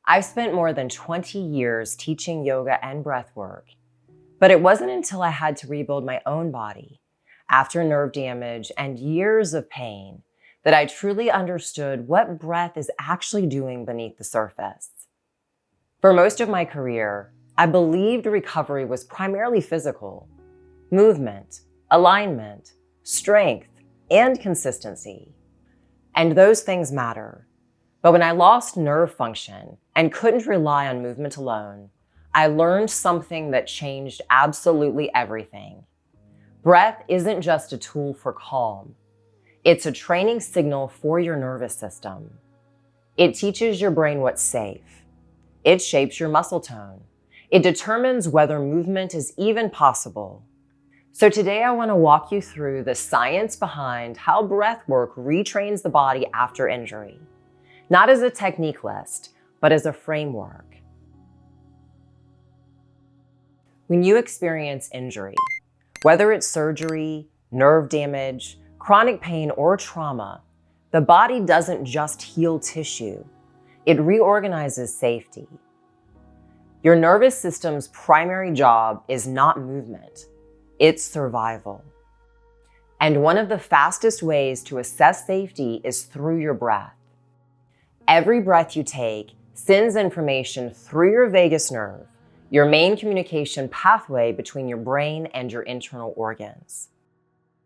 I've spent more than 20 years teaching yoga and breathwork, but it wasn't until I had to rebuild my own body after nerve damage and years of pain that I truly understood what breath is actually doing beneath the surface. For most of my career, I believed recovery was primarily physical: movement, alignment, strength, and consistency. And those things matter. But when I lost nerve function and couldn't rely on movement alone, I learned something that changed absolutely everything. Breath isn't just a tool for calm. It's a training signal for your nervous system. It teaches your brain what's safe. It shapes your muscle tone. It determines whether movement is even possible. So today I want to walk you through the science behind how breathwork retrains the body after injury. Not as a technique list, but as a framework. When you experience injury, whether it's surgery, nerve damage, chronic pain, or trauma, the body doesn't just heal tissue. It reorganizes safety. Your nervous system's primary job is not movement, it's survival. And one of the fastest ways to assess safety is through your breath. Every breath you take sends information through your vagus nerve, your main communication pathway between your brain and your internal organs.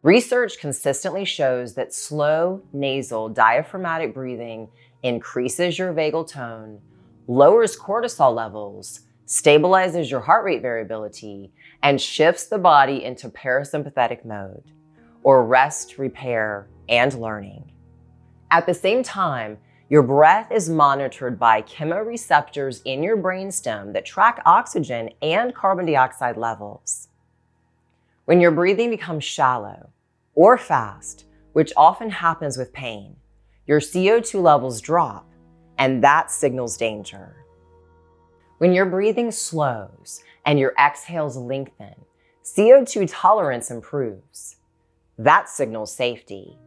Research consistently shows that slow, nasal, diaphragmatic breathing increases your vagal tone, lowers cortisol levels, stabilizes your heart rate variability, and shifts the body into parasympathetic mode, or rest, repair, and learning. At the same time, your breath is monitored by chemoreceptors in your brainstem that track oxygen and carbon dioxide levels. When your breathing becomes shallow or fast, which often happens with pain, your CO2 levels drop, and that signals danger. When your breathing slows and your exhales lengthen, CO2 tolerance improves. That signals safety.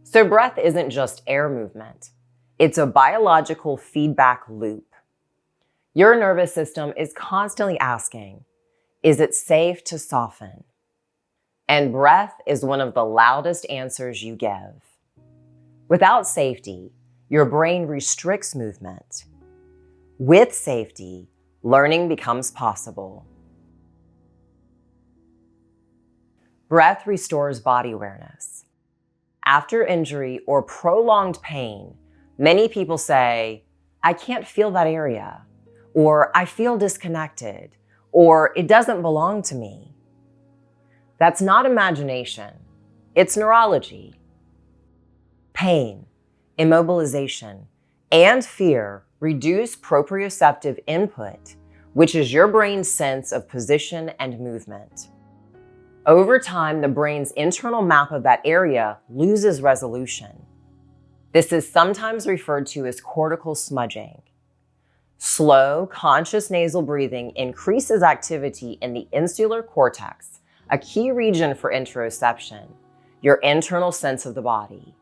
So breath isn't just air movement. It's a biological feedback loop. Your nervous system is constantly asking, is it safe to soften? And breath is one of the loudest answers you give. Without safety, your brain restricts movement. With safety, learning becomes possible. Breath restores body awareness. After injury or prolonged pain, many people say, I can't feel that area, or I feel disconnected, or it doesn't belong to me. That's not imagination, it's neurology. Pain, immobilization, and fear reduce proprioceptive input, which is your brain's sense of position and movement. Over time, the brain's internal map of that area loses resolution. This is sometimes referred to as cortical smudging. Slow, conscious nasal breathing increases activity in the insular cortex, a key region for interoception, your internal sense of the body.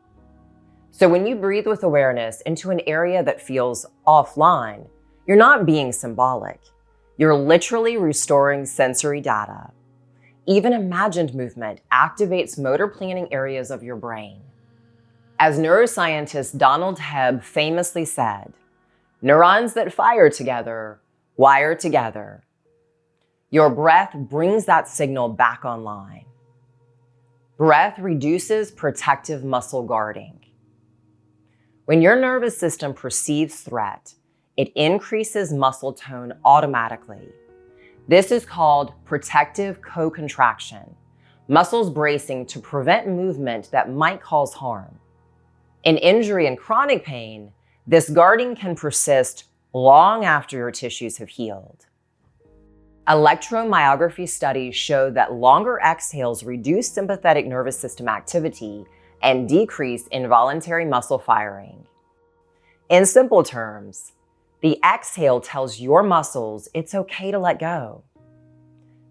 So when you breathe with awareness into an area that feels offline, you're not being symbolic. You're literally restoring sensory data. Even imagined movement activates motor planning areas of your brain. As neuroscientist Donald Hebb famously said, neurons that fire together, wire together. Your breath brings that signal back online. Breath reduces protective muscle guarding. When your nervous system perceives threat, it increases muscle tone automatically. This is called protective co-contraction, muscles bracing to prevent movement that might cause harm. In injury and chronic pain, this guarding can persist long after your tissues have healed. Electromyography studies show that longer exhales reduce sympathetic nervous system activity and decrease involuntary muscle firing. In simple terms, the exhale tells your muscles it's okay to let go.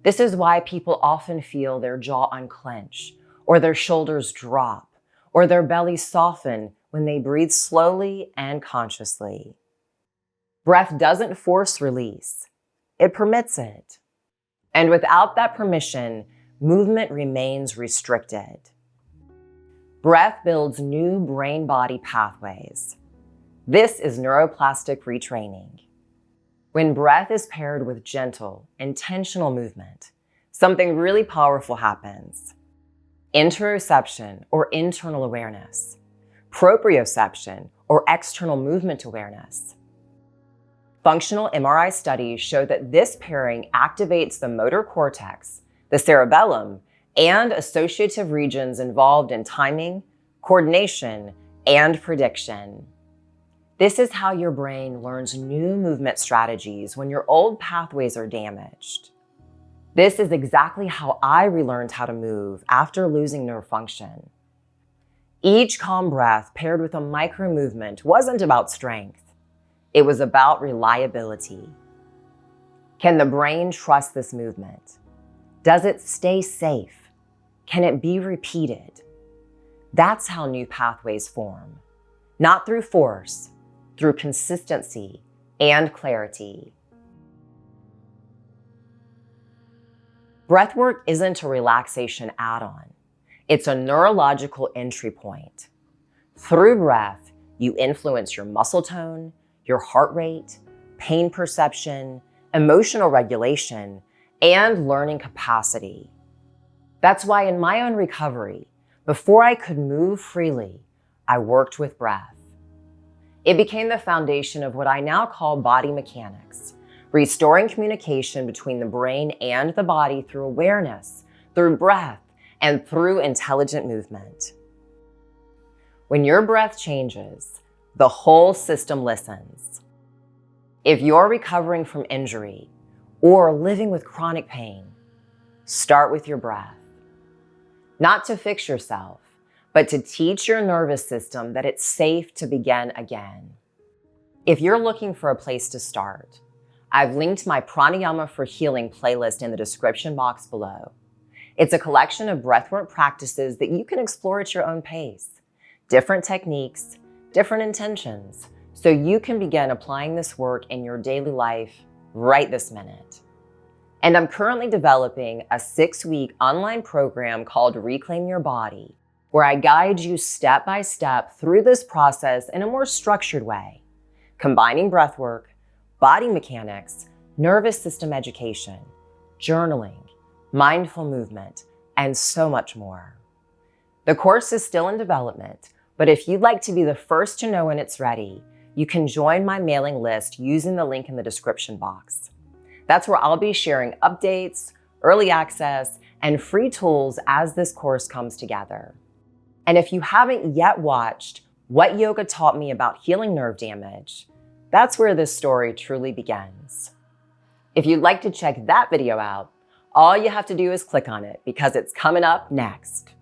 This is why people often feel their jaw unclench, or their shoulders drop, or their belly soften when they breathe slowly and consciously. Breath doesn't force release, it permits it. And without that permission, movement remains restricted. Breath builds new brain-body pathways. This is neuroplastic retraining. When breath is paired with gentle, intentional movement, something really powerful happens. Interoception, or internal awareness. Proprioception, or external movement awareness. Functional MRI studies show that this pairing activates the motor cortex, the cerebellum, and associative regions involved in timing, coordination, and prediction. This is how your brain learns new movement strategies when your old pathways are damaged. This is exactly how I relearned how to move after losing nerve function. Each calm breath paired with a micro movement wasn't about strength. It was about reliability. Can the brain trust this movement? Does it stay safe? Can it be repeated? That's how new pathways form. Not through force, through consistency and clarity. Breathwork isn't a relaxation add-on. It's a neurological entry point. Through breath, you influence your muscle tone, your heart rate, pain perception, emotional regulation, and learning capacity. That's why in my own recovery, before I could move freely, I worked with breath. It became the foundation of what I now call body mechanics, restoring communication between the brain and the body through awareness, through breath, and through intelligent movement. When your breath changes, the whole system listens. If you're recovering from injury or living with chronic pain, start with your breath. Not to fix yourself, but to teach your nervous system that it's safe to begin again. If you're looking for a place to start, I've linked my Pranayama for Healing playlist in the description box below. It's a collection of breathwork practices that you can explore at your own pace. Different techniques, different intentions, so you can begin applying this work in your daily life right this minute. And I'm currently developing a 6-week online program called Reclaim Your Body, where I guide you step by step through this process in a more structured way, combining breathwork, body mechanics, nervous system education, journaling, mindful movement, and so much more. The course is still in development, but if you'd like to be the first to know when it's ready, you can join my mailing list using the link in the description box. That's where I'll be sharing updates, early access, and free tools as this course comes together. And if you haven't yet watched What Yoga Taught Me About Healing Nerve Damage, that's where this story truly begins. If you'd like to check that video out, all you have to do is click on it because it's coming up next.